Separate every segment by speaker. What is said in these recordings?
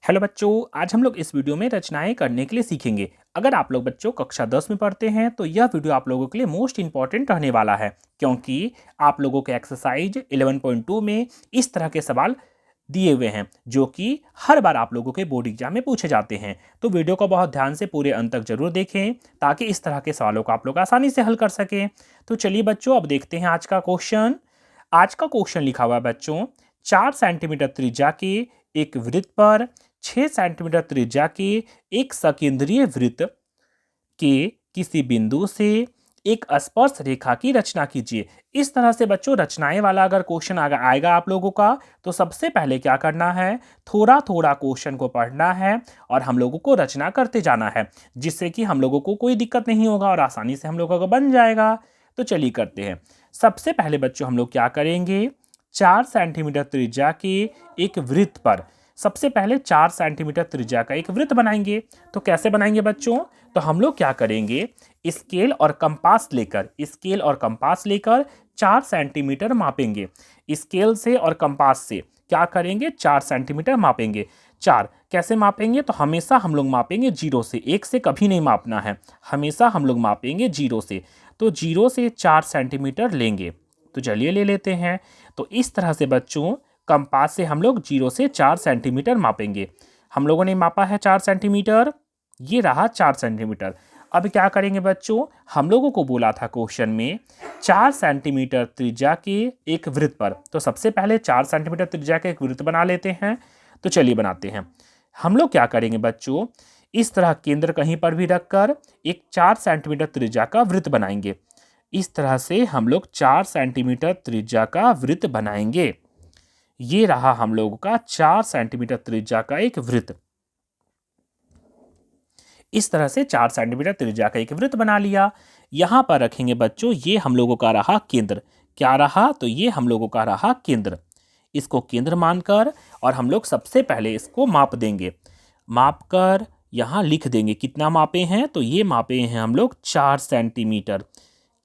Speaker 1: Hello बच्चों, आज हम लोग इस वीडियो में रचनाएं करने के लिए सीखेंगे। अगर आप लोग बच्चों कक्षा 10 में पढ़ते हैं तो यह वीडियो आप लोगों के लिए मोस्ट इंपॉर्टेंट रहने वाला है, क्योंकि आप लोगों के एक्सरसाइज 11.2 में इस तरह के सवाल दिए हुए हैं जो कि हर बार आप लोगों के बोर्ड एग्जाम में पूछे जाते हैं। तो वीडियो को बहुत ध्यान से पूरे अंत तक जरूर देखें ताकि इस तरह के सवालों को आप लोग आसानी से हल कर सकें। तो चलिए बच्चों, अब देखते हैं आज का क्वेश्चन। आज का क्वेश्चन लिखा हुआ है बच्चों, 4 सेंटीमीटर त्रिज्या के एक वृत्त पर 6 सेंटीमीटर त्रिज्या के एक सकेंद्रीय वृत्त के किसी बिंदु से एक स्पर्श रेखा की रचना कीजिए। इस तरह से बच्चों रचनाएं वाला अगर क्वेश्चन आएगा आप लोगों का, तो सबसे पहले क्या करना है, थोड़ा थोड़ा क्वेश्चन को पढ़ना है और हम लोगों को रचना करते जाना है, जिससे कि हम लोगों को कोई दिक्कत नहीं होगा और आसानी से हम लोगों का बन जाएगा। तो चलिए करते हैं। सबसे पहले बच्चों हम लोग क्या करेंगे, 4 सेंटीमीटर त्रिज्या के एक वृत्त पर सबसे पहले 4 सेंटीमीटर त्रिज्या का एक वृत्त बनाएंगे। तो कैसे बनाएंगे बच्चों, तो हम लोग क्या करेंगे, स्केल और कंपास लेकर 4 सेंटीमीटर मापेंगे। स्केल से और कंपास से क्या करेंगे, 4 सेंटीमीटर मापेंगे। 4 कैसे मापेंगे, तो हमेशा हम लोग मापेंगे 0 से, 1 से कभी नहीं मापना है, हमेशा हम लोग मापेंगे 0 से। तो 0 से 4 सेंटीमीटर लेंगे। तो चलिए ले लेते हैं। तो इस तरह से बच्चों कंपास से हम लोग 0 से 4 सेंटीमीटर मापेंगे। हम लोगों ने मापा है 4 सेंटीमीटर, ये रहा 4 सेंटीमीटर। अब क्या करेंगे बच्चों, हम लोगों को बोला था क्वेश्चन में 4 सेंटीमीटर त्रिज्या के एक वृत्त पर, तो सबसे पहले 4 सेंटीमीटर त्रिज्या का एक वृत्त बना लेते हैं। तो चलिए बनाते हैं। हम लोग क्या करेंगे बच्चों, इस तरह केंद्र कहीं पर भी रखकर एक 4 सेंटीमीटर त्रिज्या का वृत्त बनाएंगे। इस तरह से हम लोग 4 सेंटीमीटर त्रिज्या का वृत्त बनाएंगे। ये रहा हम लोगों का 4 सेंटीमीटर त्रिज्या का एक वृत्त। इस तरह से 4 सेंटीमीटर त्रिज्या का एक वृत्त बना लिया। यहां पर रखेंगे बच्चों, ये हम लोगों का रहा केंद्र। क्या रहा, तो ये हम लोगों का रहा केंद्र। इसको केंद्र मानकर और हम लोग सबसे पहले इसको माप देंगे। माप कर यहां लिख देंगे कितना मापे हैं, तो ये मापे हैं हम लोग 4 सेंटीमीटर।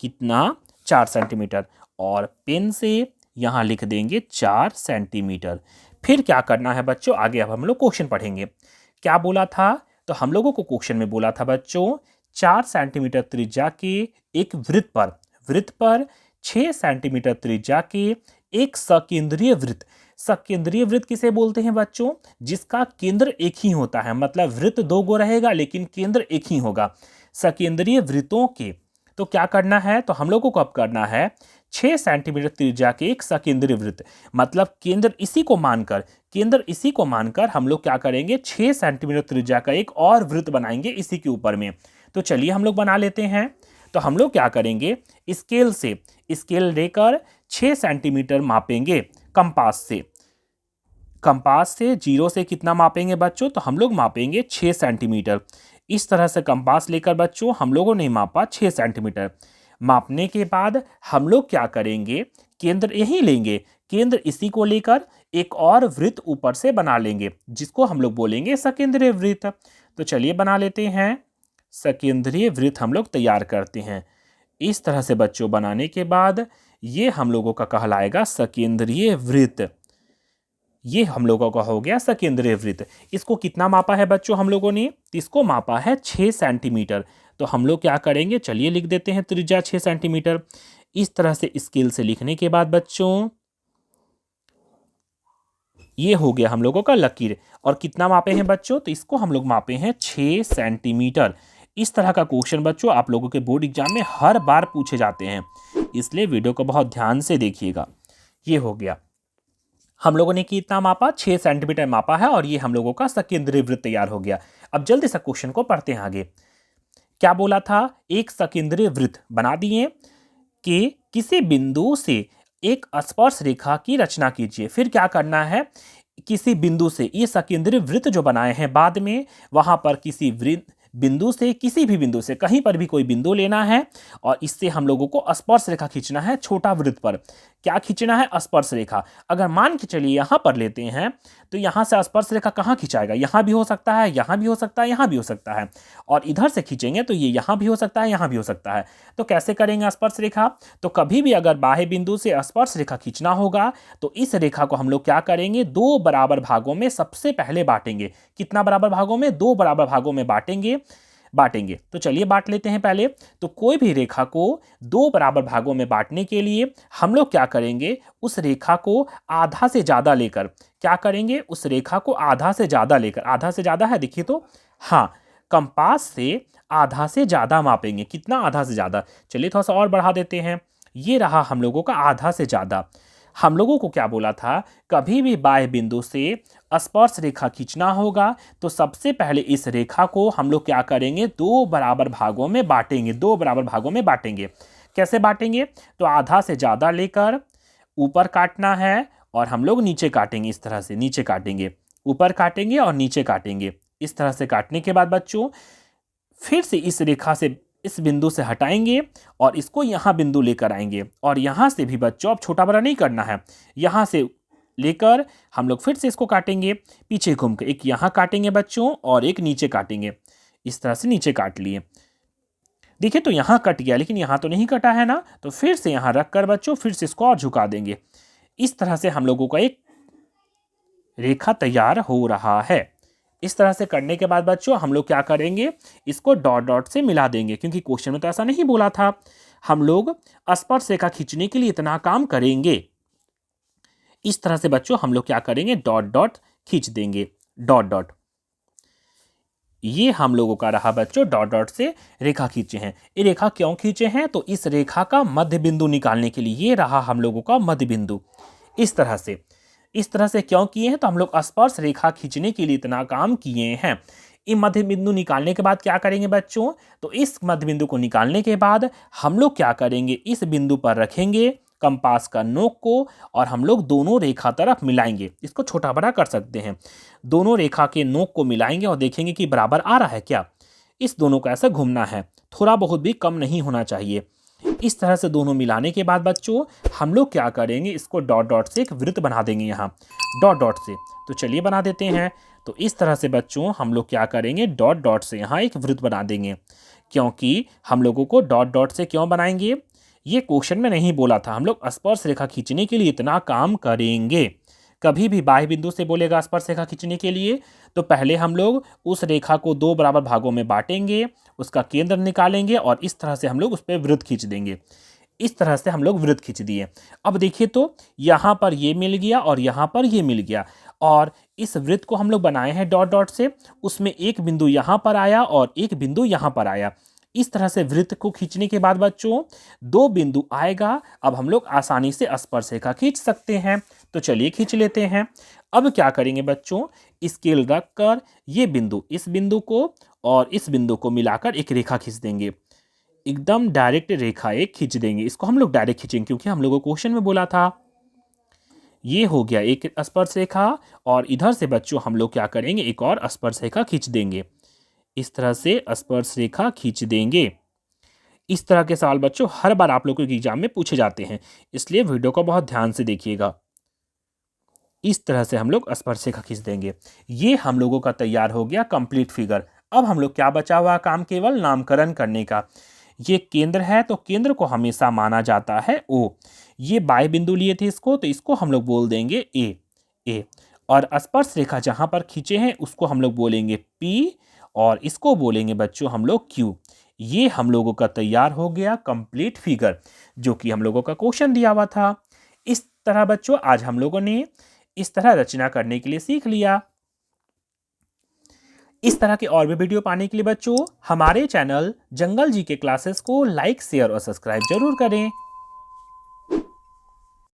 Speaker 1: कितना, 4 सेंटीमीटर। और पेन से यहां लिख देंगे 4 सेंटीमीटर। फिर क्या करना है बच्चों, आगे अब हम लोग क्वेश्चन पढ़ेंगे। क्या बोला था, तो हम लोगों को क्वेश्चन में बोला था बच्चों 4 सेंटीमीटर त्रिज्या के एक वृत्त पर 6 सेंटीमीटर त्रिज्या के एक सकेंद्रीय वृत्त। सकेंद्रीय वृत्त किसे बोलते हैं बच्चों, जिसका केंद्र एक ही होता है, मतलब वृत्त 2 गो रहेगा लेकिन केंद्र एक ही होगा। सकेंद्रीय वृत्तों के, तो क्या करना है, तो हम लोगों को अब करना है 6 सेंटीमीटर त्रिज्या के एक सकेंद्रीय वृत्त, मतलब केंद्र इसी को मानकर हम लोग क्या करेंगे, 6 सेंटीमीटर त्रिज्या का एक और वृत्त बनाएंगे इसी के ऊपर में। तो चलिए हम लोग बना लेते हैं। तो हम लोग क्या करेंगे, स्केल लेकर 6 सेंटीमीटर मापेंगे कंपास से 0 से कितना मापेंगे बच्चों, तो हम लोग मापेंगे 6 सेंटीमीटर। इस तरह से कंपास लेकर बच्चों हम लोगों ने मापा 6 सेंटीमीटर। मापने के बाद हम लोग क्या करेंगे, केंद्र यही लेंगे, केंद्र इसी को लेकर एक और वृत्त ऊपर से बना लेंगे, जिसको हम लोग बोलेंगे सकेंद्रीय वृत्त। तो चलिए बना लेते हैं। सकेंद्रीय वृत्त हम लोग तैयार करते हैं। इस तरह से बच्चों बनाने के बाद ये हम लोगों का कहलाएगा सकेंद्रीय वृत्त। ये हम लोगों का हो गया सकेंद्रीय वृत्त। इसको कितना मापा है बच्चों हम लोगों ने, इसको मापा है 6 सेंटीमीटर। तो हम लोग क्या करेंगे, चलिए लिख देते हैं त्रिज्या 6 सेंटीमीटर। इस तरह से स्केल से लिखने के बाद बच्चों ये हो गया हम लोगों का लकीर। और कितना मापे हैं बच्चों, तो इसको हम लोग मापे हैं 6 सेंटीमीटर। इस तरह का क्वेश्चन बच्चों आप लोगों के बोर्ड एग्जाम में हर बार पूछे जाते हैं, इसलिए वीडियो को बहुत ध्यान से देखिएगा। ये हो गया, हम लोगों ने कितना मापा, 6 सेंटीमीटर मापा है और ये हम लोगों का सकेंद्रीय वृत्त तैयार हो गया। अब जल्दी से क्वेश्चन को पढ़ते हैं आगे। क्या बोला था, एक सकेंद्रीय वृत्त बना दिए कि किसी बिंदु से एक स्पर्श रेखा की रचना कीजिए। फिर क्या करना है, किसी बिंदु से, ये सकेंद्रीय वृत्त जो बनाए हैं बाद में, वहां पर किसी बिंदु से, किसी भी बिंदु से, कहीं पर भी कोई बिंदु लेना है और इससे हम लोगों को स्पर्श रेखा खींचना है छोटा वृत्त पर। क्या खींचना है? स्पर्श रेखा। अगर मान के चलिए यहाँ पर लेते हैं तो यहाँ से स्पर्श रेखा कहाँ खिंचाएगा? यहाँ भी हो सकता है, यहाँ भी हो सकता है, यहाँ भी हो सकता है, और इधर से खींचेंगे तो ये यहाँ भी हो सकता है, यहाँ भी हो सकता है। तो कैसे करेंगे स्पर्श रेखा? तो कभी भी अगर बाह्य बिंदु से स्पर्श रेखा खींचना होगा तो इस रेखा को हम लोग क्या करेंगे? 2 बराबर भागों में सबसे पहले बांटेंगे। कितना बराबर भागों में? 2 बराबर भागों में बांटेंगे। तो चलिए बांट लेते हैं पहले। तो कोई भी रेखा को 2 बराबर भागों में बांटने के लिए हम लोग क्या करेंगे? उस रेखा को आधा से ज्यादा लेकर क्या करेंगे? उस रेखा को आधा से ज्यादा लेकर, आधा से ज्यादा है देखिए तो, हाँ, कंपास से आधा से ज्यादा मापेंगे। कितना? आधा से ज्यादा। चलिए थोड़ा सा और बढ़ा देते हैं। ये रहा हम लोगों का आधा से ज्यादा। हम लोगों को क्या बोला था? कभी भी बाह्य बिंदु से स्पर्श रेखा खींचना होगा तो सबसे पहले इस रेखा को हम लोग क्या करेंगे? 2 बराबर भागों में बांटेंगे। 2 बराबर भागों में बांटेंगे। कैसे बांटेंगे? तो आधा से ज्यादा लेकर ऊपर काटना है और हम लोग नीचे काटेंगे। इस तरह से नीचे काटेंगे, ऊपर काटेंगे और नीचे काटेंगे। इस तरह से काटने के बाद बच्चों फिर से इस रेखा से, इस बिंदु से हटाएंगे और इसको यहाँ बिंदु लेकर आएंगे, और यहाँ से भी बच्चों अब छोटा बड़ा नहीं करना है, यहाँ से लेकर हम लोग फिर से इसको काटेंगे पीछे घूम के। एक यहाँ काटेंगे बच्चों और एक नीचे काटेंगे। इस तरह से नीचे काट लिए। देखिए तो यहाँ कट गया, लेकिन यहाँ तो नहीं कटा है ना, तो फिर से यहाँ रख कर बच्चों फिर से इसको और झुका देंगे। इस तरह से हम लोगों का एक रेखा तैयार हो रहा है। इस तरह से करने के बाद बच्चों हम लोग क्या करेंगे? इसको डॉट डॉट से मिला देंगे, क्योंकि क्वेश्चन में तो ऐसा नहीं बोला था। हम लोग स्पर्श रेखा खींचने के लिए इतना काम करेंगे। इस तरह से बच्चों हम लोग क्या करेंगे? डॉट डॉट खींच देंगे, डॉट डॉट। ये हम लोगों का रहा बच्चों, डॉट डॉट से रेखा खींचे हैं। ये रेखा क्यों खींचे हैं? तो इस रेखा का मध्य बिंदु निकालने के लिए। ये रहा हम लोगों का मध्य बिंदु। इस तरह से क्यों किए हैं? तो हम लोग स्पर्श रेखा खींचने के लिए इतना काम किए हैं। ये मध्य बिंदु निकालने के बाद क्या करेंगे बच्चों? तो इस मध्य बिंदु को निकालने के बाद हम लोग क्या करेंगे? इस बिंदु पर रखेंगे कंपास का नोक को, और हम लोग दोनों रेखा तरफ मिलाएंगे। इसको छोटा बड़ा कर सकते हैं। दोनों रेखा के नोक को मिलाएंगे और देखेंगे कि बराबर आ रहा है क्या। इस दोनों को ऐसे घूमना है, थोड़ा बहुत भी कम नहीं होना चाहिए। इस तरह से दोनों मिलाने के बाद बच्चों हम लोग क्या करेंगे? इसको डॉट डॉट से एक वृत्त बना देंगे यहाँ, डॉट डॉट से। तो चलिए बना देते हैं। तो इस तरह से बच्चों हम लोग क्या करेंगे? डॉट डॉट से यहाँ एक वृत्त बना देंगे। क्योंकि हम लोगों को डॉट डॉट से क्यों बनाएंगे? ये क्वेश्चन में नहीं बोला था। हम लोग स्पर्श रेखा खींचने के लिए इतना काम करेंगे। कभी भी बाह्य बिंदु से बोलेगा स्पर्श रेखा खींचने के लिए तो पहले हम लोग उस रेखा को 2 बराबर भागों में बांटेंगे, उसका केंद्र निकालेंगे और इस तरह से हम लोग उस पर वृत्त खींच देंगे। इस तरह से हम लोग वृत्त खींच दिए। अब देखिए तो यहाँ पर ये मिल गया और यहाँ पर ये मिल गया, और इस वृत्त को हम लोग बनाए हैं डॉट डॉट से। उसमें एक बिंदु यहाँ पर आया और एक बिंदु यहाँ पर आया। इस तरह से वृत्त को खींचने के बाद बच्चों 2 बिंदु आएगा। अब हम लोग आसानी से स्पर्श रेखा खींच सकते हैं। तो चलिए खींच लेते हैं। अब क्या करेंगे बच्चों? स्केल रख कर ये बिंदु, इस बिंदु को और इस बिंदु को मिलाकर एक रेखा खींच देंगे। एकदम डायरेक्ट रेखा एक खींच देंगे। इसको हम लोग डायरेक्ट खींचेंगे क्योंकि हम लोगों को क्वेश्चन में बोला था। ये हो गया एक स्पर्श रेखा, और इधर से बच्चों हम लोग क्या करेंगे? एक और स्पर्श रेखा खींच देंगे। इस तरह से स्पर्श रेखा खींच देंगे। इस तरह के सवाल बच्चों हर बार आप लोगों के एग्जाम में पूछे जाते हैं, इसलिए वीडियो को बहुत ध्यान से देखिएगा। इस तरह से हम लोग स्पर्श रेखा खींच देंगे। ये हम लोगों का तैयार हो गया कंप्लीट फिगर। अब हम लोग क्या बचा हुआ काम? केवल नामकरण करने का। ये केंद्र है तो केंद्र को हमेशा माना जाता है O। ये बाह्य बिंदु लिए थे इसको, तो इसको हम लोग बोल देंगे A। और स्पर्श रेखा जहां पर खींचे हैं उसको हम लोग बोलेंगे P, और इसको बोलेंगे बच्चों हम लोग Q। ये हम लोगों का तैयार हो गया कंप्लीट फिगर, जो कि हम लोगों का क्वेश्चन दिया हुआ था। इस तरह बच्चों आज हम लोगों ने इस तरह रचना करने के लिए सीख लिया। इस तरह के और भी वीडियो पाने के लिए बच्चों हमारे चैनल जंगल जी के क्लासेस को लाइक, शेयर और सब्सक्राइब जरूर करें।